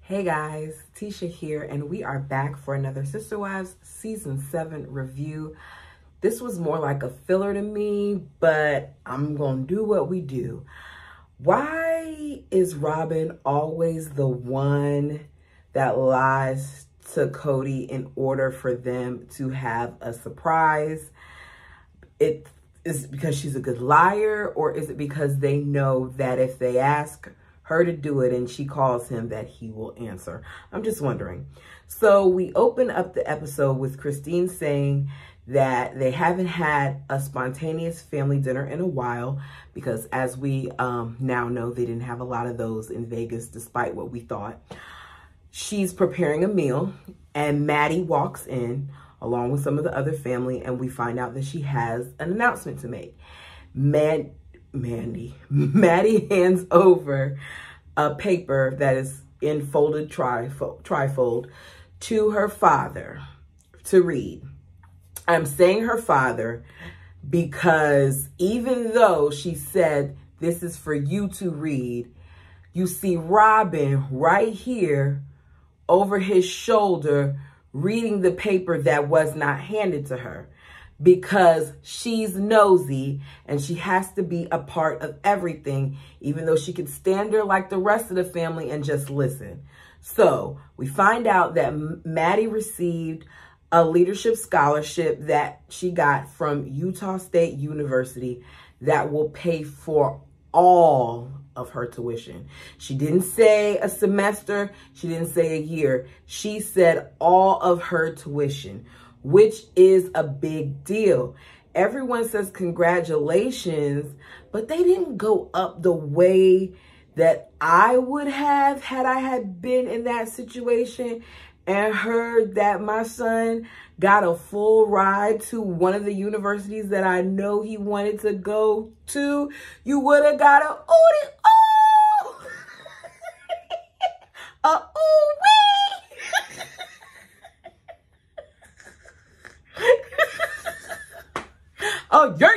Hey guys, Tisha here, and we are back for another Sister Wives Season 7 review. This was more like a filler to me, but I'm gonna do what we do. Why is Robin always the one that lies to Cody in order for them to have a surprise? Is it because she's a good liar, or is it because they know that if they ask her to do it and she calls him that he will answer? I'm just wondering. So we open up the episode with Christine saying that they haven't had a spontaneous family dinner in a while because, as we now know, they didn't have a lot of those in Vegas despite what we thought. She's preparing a meal and Maddie walks in along with some of the other family, and we find out that she has an announcement to make. Maddie hands over a paper that is in folded trifold to her father to read. I'm saying her father because even though she said this is for you to read, you see Robin right here over his shoulder reading the paper that was not handed to her, because she's nosy and she has to be a part of everything, even though she could stand there like the rest of the family and just listen. So we find out that Maddie received a leadership scholarship that she got from Utah State University that will pay for all of her tuition. She didn't say a semester. She didn't say a year. She said all of her tuition, which is a big deal. Everyone says congratulations, but they didn't go up the way that I would have had I had been in that situation and heard that my son got a full ride to one of the universities that I know he wanted to go to. You would have got a ooh, a ooh-wee. Oh, yeah.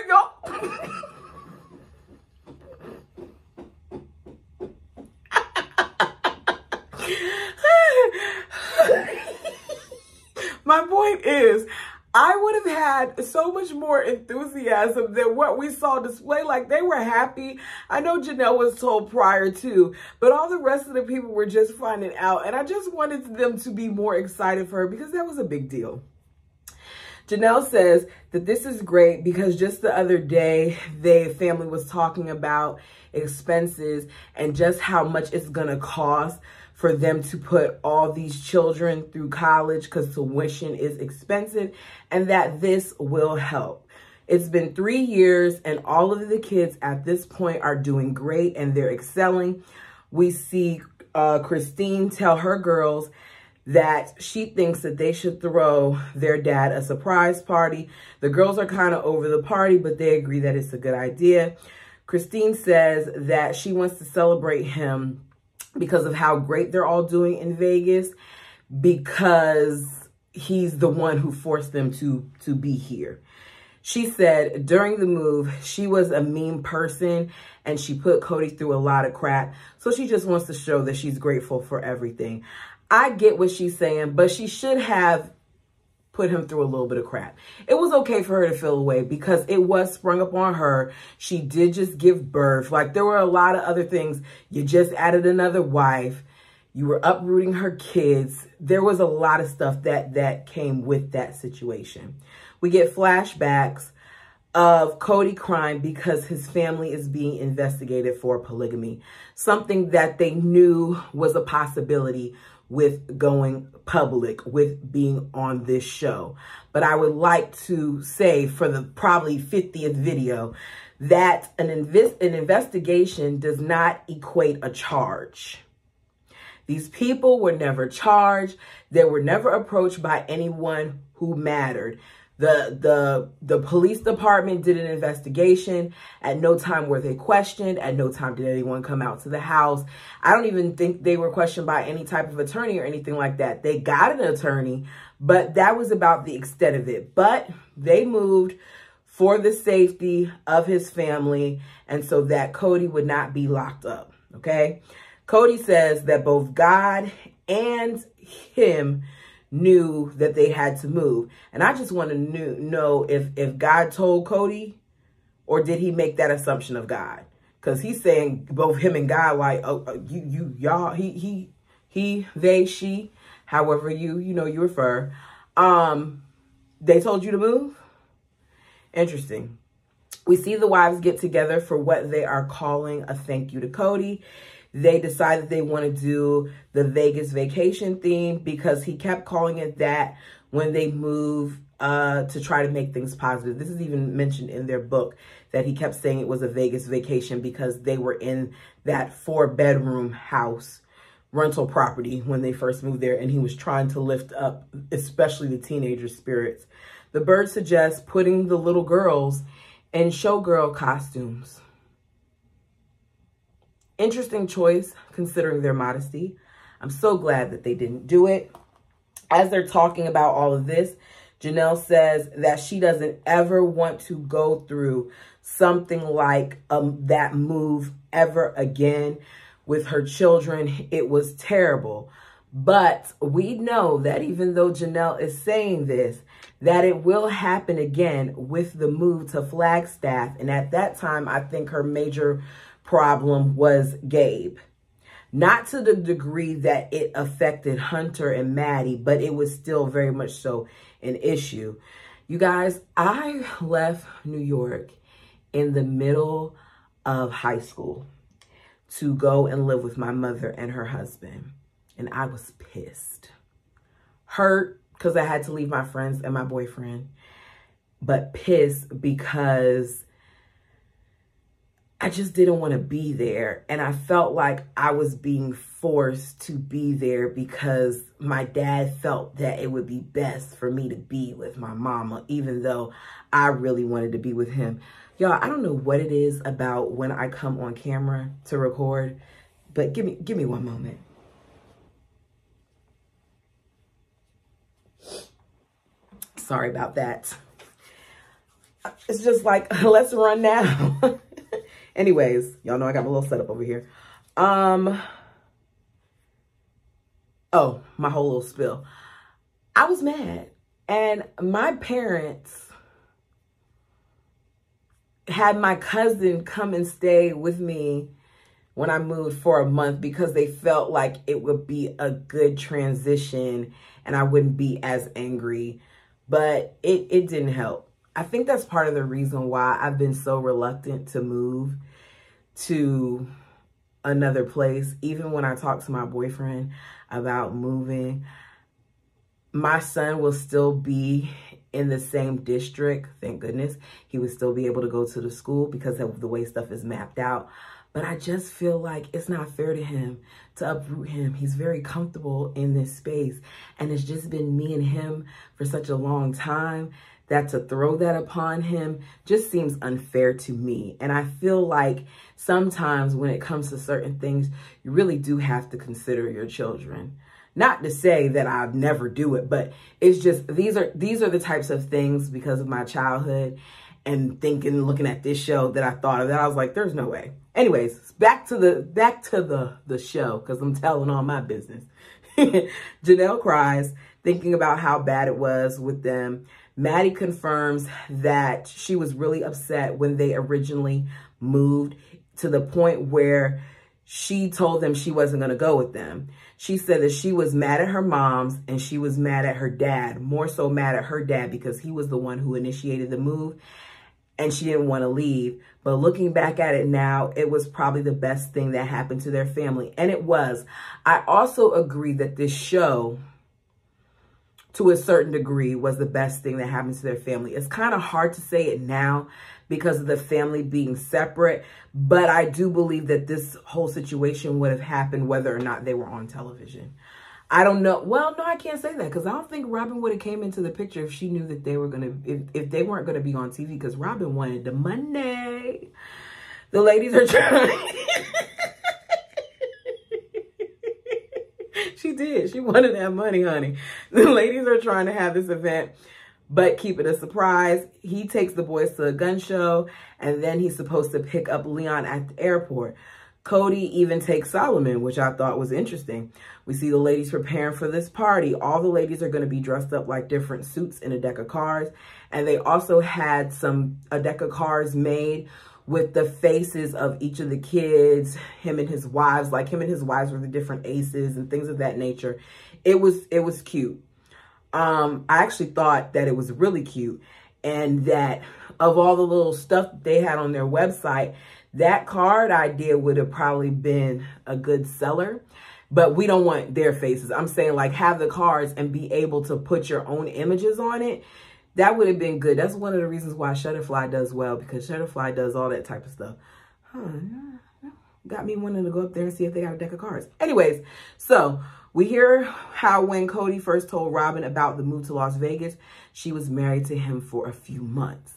My point is, I would have had so much more enthusiasm than what we saw display. Like, they were happy. I know Janelle was told prior too, but all the rest of the people were just finding out. And I just wanted them to be more excited for her because that was a big deal. Janelle says that this is great because just the other day, the family was talking about expenses and just how much it's going to cost for them to put all these children through college because tuition is expensive, and that this will help. It's been 3 years and all of the kids at this point are doing great and they're excelling. We see Christine tell her girls that she thinks that they should throw their dad a surprise party. The girls are kind of over the party, but they agree that it's a good idea. Christine says that she wants to celebrate him because of how great they're all doing in Vegas, because he's the one who forced them to be here. She said during the move, she was a mean person and she put Cody through a lot of crap. So she just wants to show that she's grateful for everything. I get what she's saying, but she should have put him through a little bit of crap. It was okay for her to feel away because it was sprung up on her. She did just give birth. Like, there were a lot of other things. You just added another wife. You were uprooting her kids. There was a lot of stuff that came with that situation. We get flashbacks of Cody crying because his family is being investigated for polygamy, something that they knew was a possibility with going public, with being on this show. But I would like to say, for the probably 50th video, that an investigation does not equate a charge. These people were never charged. They were never approached by anyone who mattered. The police department did an investigation. At no time were they questioned. At no time did anyone come out to the house. I don't even think they were questioned by any type of attorney or anything like that. They got an attorney, but that was about the extent of it. But they moved for the safety of his family and so that Cody would not be locked up, okay? Cody says that both God and him knew that they had to move. And I just want to know if God told Cody, or did he make that assumption of God? Because he's saying both him and God, like, oh, y'all, he, they, she, however you refer, they told you to move? Interesting. We see the wives get together for what they are calling a thank you to Cody. They decide that they want to do the Vegas vacation theme because he kept calling it that when they move to try to make things positive. This is even mentioned in their book, that he kept saying it was a Vegas vacation because they were in that 4-bedroom house rental property when they first moved there, and he was trying to lift up especially the teenager spirits. The Bird suggests putting the little girls in showgirl costumes. Interesting choice considering their modesty. I'm so glad that they didn't do it. As they're talking about all of this, Janelle says that she doesn't ever want to go through something like that move ever again with her children. It was terrible. But we know that even though Janelle is saying this, that it will happen again with the move to Flagstaff. And at that time, I think her major problem was Gabe. Not to the degree that it affected Hunter and Maddie, but it was still very much so an issue. You guys, I left New York in the middle of high school to go and live with my mother and her husband. And I was pissed. Hurt because I had to leave my friends and my boyfriend. But pissed because I just didn't want to be there. And I felt like I was being forced to be there because my dad felt that it would be best for me to be with my mama, even though I really wanted to be with him. Y'all, I don't know what it is about when I come on camera to record, but give me one moment. Sorry about that. It's just like, let's run now. Anyways, y'all know I got my little setup over here. Oh, my whole little spill. I was mad. And my parents had my cousin come and stay with me when I moved for a month because they felt like it would be a good transition and I wouldn't be as angry. But it didn't help. I think that's part of the reason why I've been so reluctant to move to another place. Even when I talk to my boyfriend about moving, my son will still be in the same district. Thank goodness. He would still be able to go to the school because of the way stuff is mapped out. But I just feel like it's not fair to him to uproot him. He's very comfortable in this space. And it's just been me and him for such a long time that to throw that upon him just seems unfair to me. And I feel like sometimes when it comes to certain things, you really do have to consider your children. Not to say that I'd never do it, but it's just, these are the types of things because of my childhood and looking at this show that I thought of that. I was like, there's no way. Anyways, back to the show, because I'm telling all my business. Janelle cries, thinking about how bad it was with them. Maddie confirms that she was really upset when they originally moved, to the point where she told them she wasn't going to go with them. She said that she was mad at her moms and she was mad at her dad, more so mad at her dad because he was the one who initiated the move and she didn't want to leave. But looking back at it now, it was probably the best thing that happened to their family. And it was. I also agree that this show, to a certain degree, was the best thing that happened to their family. It's kind of hard to say it now because of the family being separate, but I do believe that this whole situation would have happened whether or not they were on television. I don't know. Well, no, I can't say that because I don't think Robin would have came into the picture if she knew that they were going to, if they weren't going to be on TV, because Robin wanted the money. The ladies are trying. She did. She wanted that money, honey. The ladies are trying to have this event, but keep it a surprise. He takes the boys to a gun show, and then he's supposed to pick up Leon at the airport. Cody even takes Solomon, which I thought was interesting. We see the ladies preparing for this party. All the ladies are going to be dressed up like different suits in a deck of cards. And they also had a deck of cards made with the faces of each of the kids, him and his wives, like him and his wives were the different aces and things of that nature. It was cute. I actually thought that it was really cute, and that of all the little stuff they had on their website, that card idea would have probably been a good seller, but we don't want their faces. I'm saying like have the cards and be able to put your own images on it. That would have been good. That's one of the reasons why Shutterfly does well, because Shutterfly does all that type of stuff. Got me wanting to go up there and see if they got a deck of cards. Anyways, so we hear how when Cody first told Robin about the move to Las Vegas, she was married to him for a few months.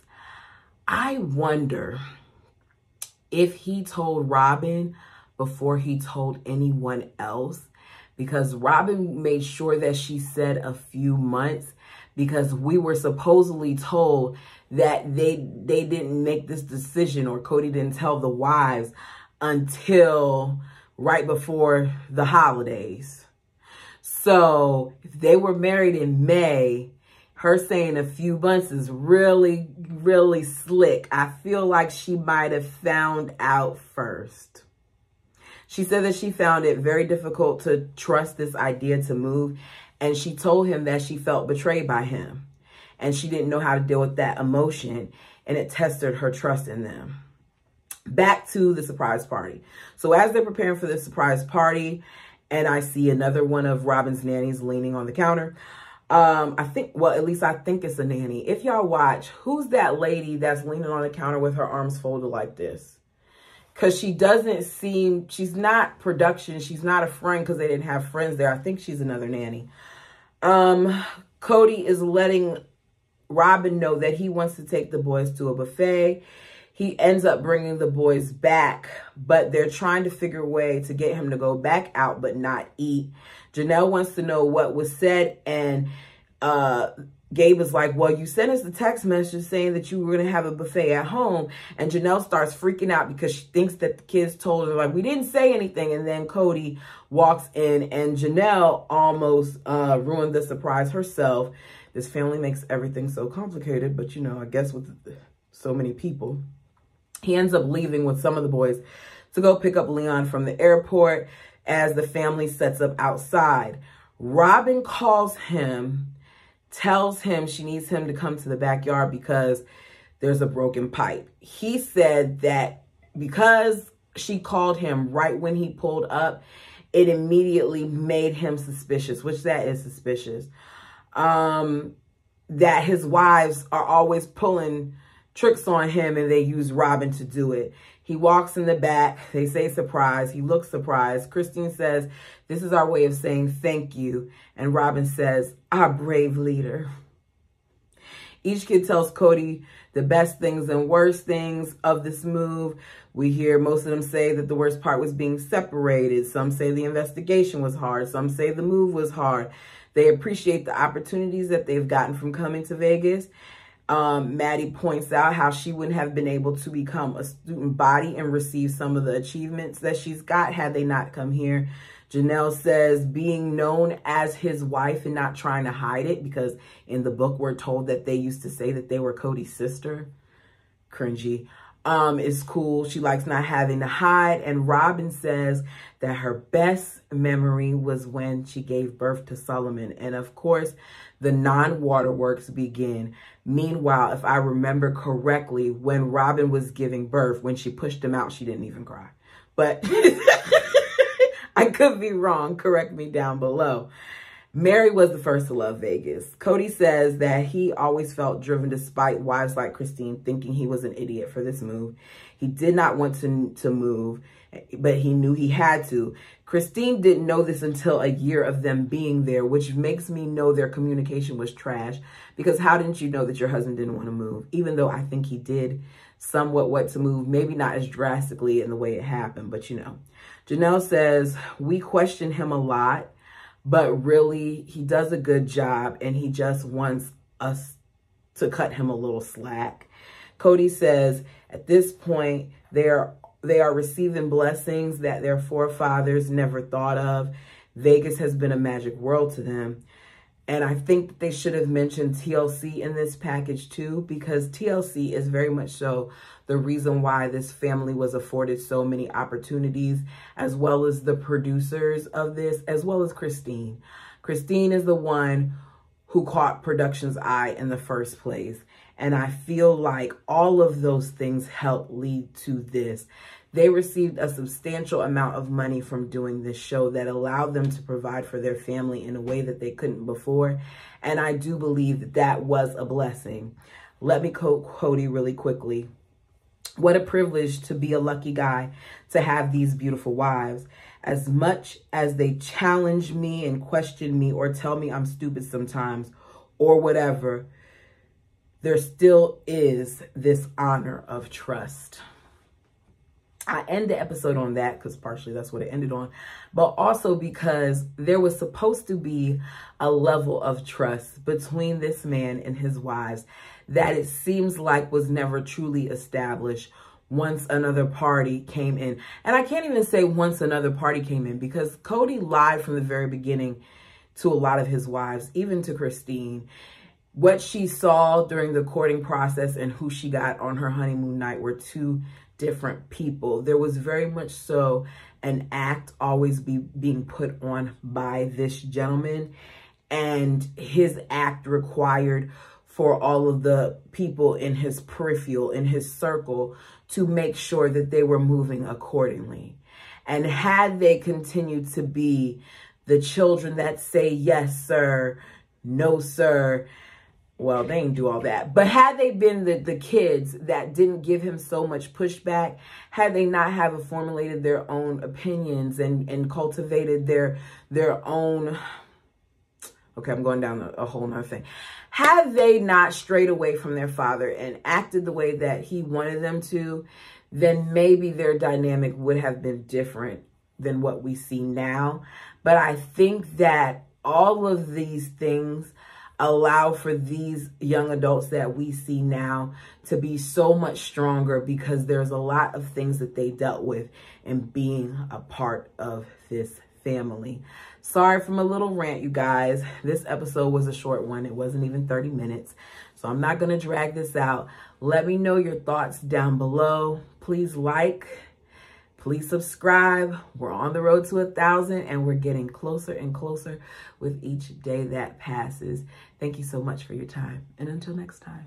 I wonder if he told Robin before he told anyone else, because Robin made sure that she said a few months, because we were supposedly told that they didn't make this decision, or Cody didn't tell the wives until right before the holidays. So if they were married in May, her saying a few months is really, really slick. I feel like she might have found out first. She said that she found it very difficult to trust this idea to move. And she told him that she felt betrayed by him. And she didn't know how to deal with that emotion. And it tested her trust in them. Back to the surprise party. So as they're preparing for this surprise party, and I see another one of Robin's nannies leaning on the counter. I think it's a nanny. If y'all watch, who's that lady that's leaning on the counter with her arms folded like this? Because she doesn't seem, she's not production. She's not a friend because they didn't have friends there. I think she's another nanny. Cody is letting Robin know that he wants to take the boys to a buffet. He ends up bringing the boys back, but they're trying to figure a way to get him to go back out but not eat. Janelle wants to know what was said, and Gabe is like, well, you sent us a text message saying that you were going to have a buffet at home. And Janelle starts freaking out because she thinks that the kids told her, like, we didn't say anything. And then Cody walks in, and Janelle almost ruined the surprise herself. This family makes everything so complicated, but, you know, I guess with so many people. He ends up leaving with some of the boys to go pick up Leon from the airport as the family sets up outside. Robin calls him, tells him she needs him to come to the backyard because there's a broken pipe. He said that because she called him right when he pulled up, it immediately made him suspicious, which that is suspicious. That his wives are always pulling tricks on him and they use Robin to do it. He walks in the back. They say surprise. He looks surprised. Christine says, this is our way of saying thank you. And Robin says, our brave leader. Each kid tells Cody the best things and worst things of this move. We hear most of them say that the worst part was being separated. Some say the investigation was hard. Some say the move was hard. They appreciate the opportunities that they've gotten from coming to Vegas. Maddie points out how she wouldn't have been able to become a student body and receive some of the achievements that she's got had they not come here. Janelle says being known as his wife and not trying to hide it, because in the book we're told that they used to say that they were Cody's sister. Cringy. Is cool. She likes not having to hide. And Robin says that her best memory was when she gave birth to Solomon. And of course, the non-waterworks begin. Meanwhile, if I remember correctly, when Robin was giving birth, when she pushed him out, she didn't even cry. But I could be wrong. Correct me down below. Mary was the first to love Vegas. Cody says that he always felt driven despite wives like Christine thinking he was an idiot for this move. He did not want to move, but he knew he had to. Christine didn't know this until a year of them being there, which makes me know their communication was trash. Because how didn't you know that your husband didn't want to move? Even though I think he did somewhat want to move, maybe not as drastically in the way it happened, but you know. Janelle says, we question him a lot, but really he does a good job and he just wants us to cut him a little slack. Cody says at this point, they're They are receiving blessings that their forefathers never thought of. Vegas has been a magic world to them. And I think that they should have mentioned TLC in this package too, because TLC is very much so the reason why this family was afforded so many opportunities, as well as the producers of this, as well as Christine. Christine is the one who caught production's eye in the first place. And I feel like all of those things helped lead to this. They received a substantial amount of money from doing this show that allowed them to provide for their family in a way that they couldn't before. And I do believe that that was a blessing. Let me quote Cody really quickly. What a privilege to be a lucky guy to have these beautiful wives. As much as they challenge me and question me or tell me I'm stupid sometimes or whatever, there still is this honor of trust. I end the episode on that because partially that's what it ended on, but also because there was supposed to be a level of trust between this man and his wives that it seems like was never truly established once another party came in. And I can't even say once another party came in, because Cody lied from the very beginning to a lot of his wives, even to Christine. What she saw during the courting process and who she got on her honeymoon night were two different people. There was very much so an act always being put on by this gentleman, and his act required for all of the people in his peripheral, in his circle, to make sure that they were moving accordingly. And had they continued to be the children that say, yes, sir, no, sir, well, they didn't do all that. But had they been the kids that didn't give him so much pushback, had they not have formulated their own opinions and cultivated their own, okay, I'm going down a whole nother thing. Had they not strayed away from their father and acted the way that he wanted them to, then maybe their dynamic would have been different than what we see now. But I think that all of these things allow for these young adults that we see now to be so much stronger, because there's a lot of things that they dealt with in being a part of this family. Sorry for my little rant, you guys. This episode was a short one. It wasn't even 30 minutes. So I'm not going to drag this out. Let me know your thoughts down below. Please like, please subscribe. We're on the road to 1,000 and we're getting closer and closer with each day that passes. Thank you so much for your time. And until next time.